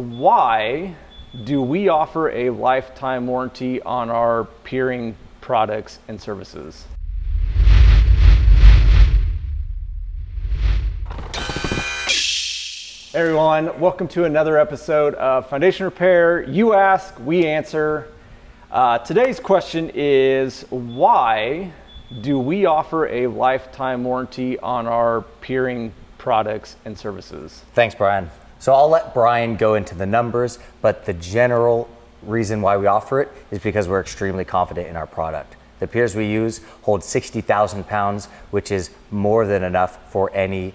Why do we offer a lifetime warranty on our piering products and services? Hey everyone, welcome to another episode of Foundation Repair. You ask, we answer. Today's question is, why do we offer a lifetime warranty on our piering products and services? Thanks, Brian. So I'll let Brian go into the numbers, but the general reason why we offer it is because we're extremely confident in our product. The piers we use hold 60,000 pounds, which is more than enough for any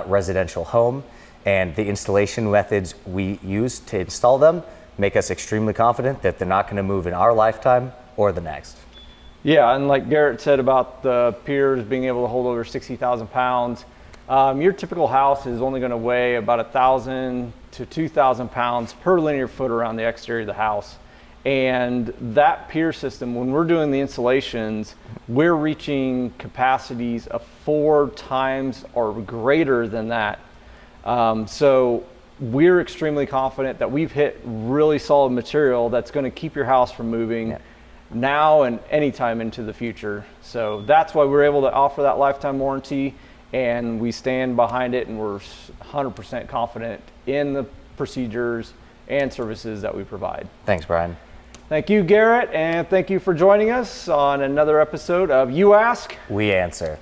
residential home. And the installation methods we use to install them make us extremely confident that they're not going to move in our lifetime or the next. Yeah, and like Garrett said about the piers being able to hold over 60,000 pounds, your typical house is only going to weigh about 1,000 to 2,000 pounds per linear foot around the exterior of the house. And that pier system, when we're doing the installations, we're reaching capacities of 4 times or greater than that. So we're extremely confident that we've hit really solid material that's going to keep your house from moving now and anytime into the future. So that's why we're able to offer that lifetime warranty, and we stand behind it, and we're 100% confident in the procedures and services that we provide. Thanks, Brian. Thank you, Garrett, and thank you for joining us on another episode of You Ask, We Answer.